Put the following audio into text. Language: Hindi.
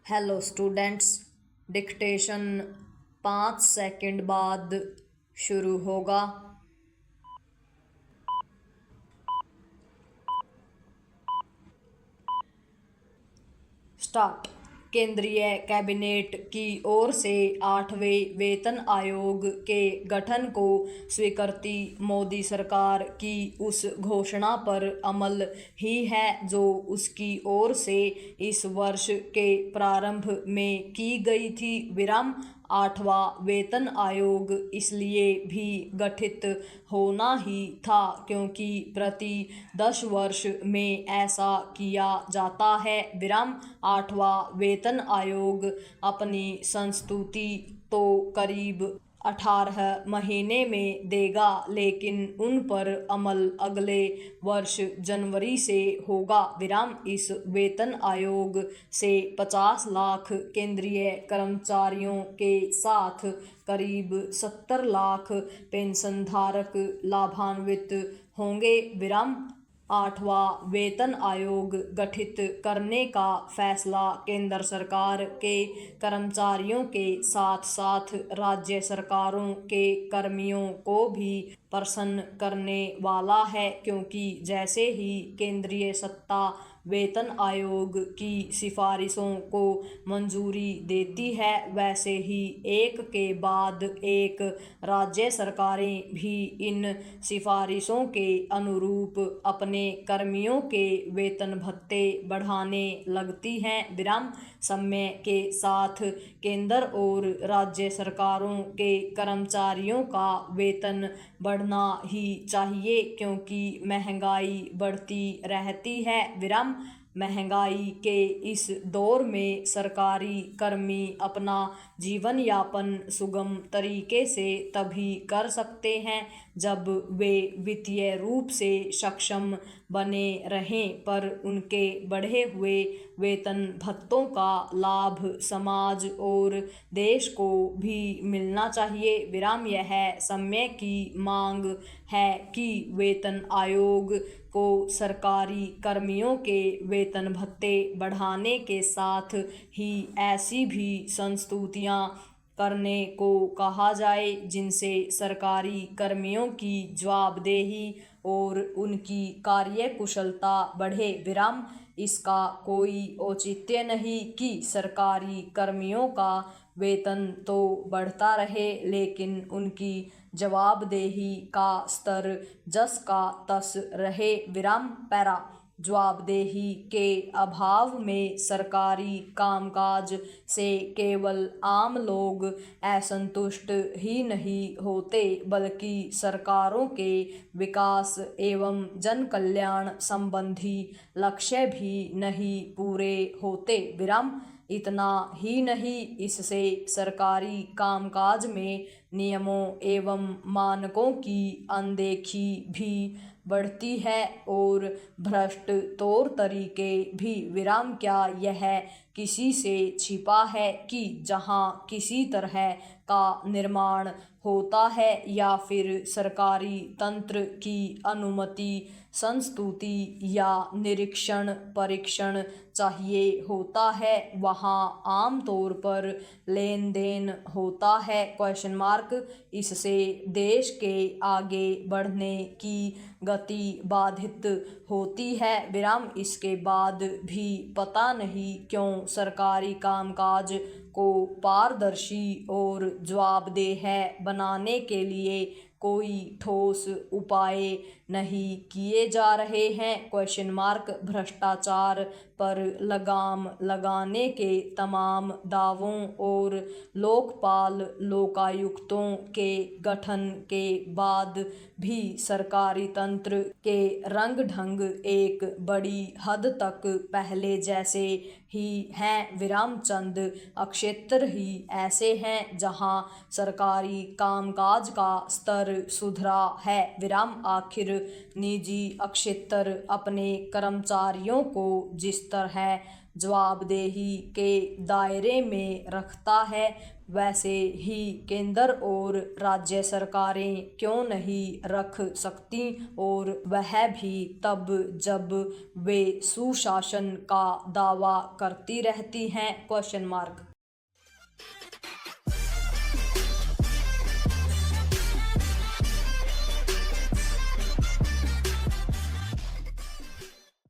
हेलो स्टूडेंट्स, डिक्टेशन 5 सेकंड बाद शुरू होगा। स्टार्ट। केंद्रीय कैबिनेट की ओर से 8वें वेतन आयोग के गठन को स्वीकृति मोदी सरकार की उस घोषणा पर अमल ही है जो उसकी ओर से इस वर्ष के प्रारंभ में की गई थी। 8वां वेतन आयोग इसलिए भी गठित होना ही था क्योंकि प्रति 10 वर्ष में ऐसा किया जाता है। 8वां वेतन आयोग अपनी संस्तुति तो करीब 18 महीने में देगा, लेकिन उन पर अमल अगले वर्ष जनवरी से होगा। इस वेतन आयोग से 50 लाख केंद्रीय कर्मचारियों के साथ करीब 70 लाख पेंशनधारक लाभान्वित होंगे। 8वां वेतन आयोग गठित करने का फैसला केंद्र सरकार के कर्मचारियों के साथ साथ राज्य सरकारों के कर्मियों को भी प्रसन्न करने वाला है, क्योंकि जैसे ही केंद्रीय सत्ता वेतन आयोग की सिफारिशों को मंजूरी देती है, वैसे ही एक के बाद एक राज्य सरकारें भी इन सिफारिशों के अनुरूप अपने कर्मियों के वेतन भत्ते बढ़ाने लगती हैं। समय के साथ केंद्र और राज्य सरकारों के कर्मचारियों का वेतन बढ़ना ही चाहिए, क्योंकि महंगाई बढ़ती रहती है। महंगाई के इस दौर में सरकारी कर्मी अपना जीवन यापन सुगम तरीके से तभी कर सकते हैं जब वे वित्तीय रूप से सक्षम बने रहें, पर उनके बढ़े हुए वेतन भत्तों का लाभ समाज और देश को भी मिलना चाहिए। यह समय की मांग है कि वेतन आयोग को सरकारी कर्मियों के वेतन भत्ते बढ़ाने के साथ ही ऐसी भी संस्तुतियां करने को कहा जाए जिनसे सरकारी कर्मियों की जवाबदेही और उनकी कार्यकुशलता बढ़े। इसका कोई औचित्य नहीं कि सरकारी कर्मियों का वेतन तो बढ़ता रहे, लेकिन उनकी जवाबदेही का स्तर जस का तस रहे। पैरा जवाबदेही के अभाव में सरकारी कामकाज से केवल आम लोग असंतुष्ट ही नहीं होते, बल्कि सरकारों के विकास एवं जन कल्याण संबंधी लक्ष्य भी नहीं पूरे होते। इतना ही नहीं, इससे सरकारी कामकाज में नियमों एवं मानकों की अनदेखी भी बढ़ती है और भ्रष्ट तौर तरीके भी। क्या यह किसी से छिपा है कि जहां किसी तरह का निर्माण होता है या फिर सरकारी तंत्र की अनुमति, संस्तुति या निरीक्षण परीक्षण चाहिए होता है, वहाँ आमतौर पर लेन देन होता है? इससे देश के आगे बढ़ने की गति बाधित होती है। इसके बाद भी पता नहीं क्यों सरकारी कामकाज को पारदर्शी और जवाबदेह बनाने के लिए कोई ठोस उपाय नहीं किए जा रहे हैं। भ्रष्टाचार पर लगाम लगाने के तमाम दावों और लोकपाल लोकायुक्तों के गठन के बाद भी सरकारी तंत्र के रंग ढंग एक बड़ी हद तक पहले जैसे ही हैं। चंद क्षेत्र ही ऐसे हैं जहां सरकारी कामकाज का स्तर सुधरा है। आखिर निजी क्षेत्र अपने कर्मचारियों को जिस तरह जवाबदेही के दायरे में रखता है, वैसे ही केंद्र और राज्य सरकारें क्यों नहीं रख सकती, और वह भी तब जब वे सुशासन का दावा करती रहती हैं?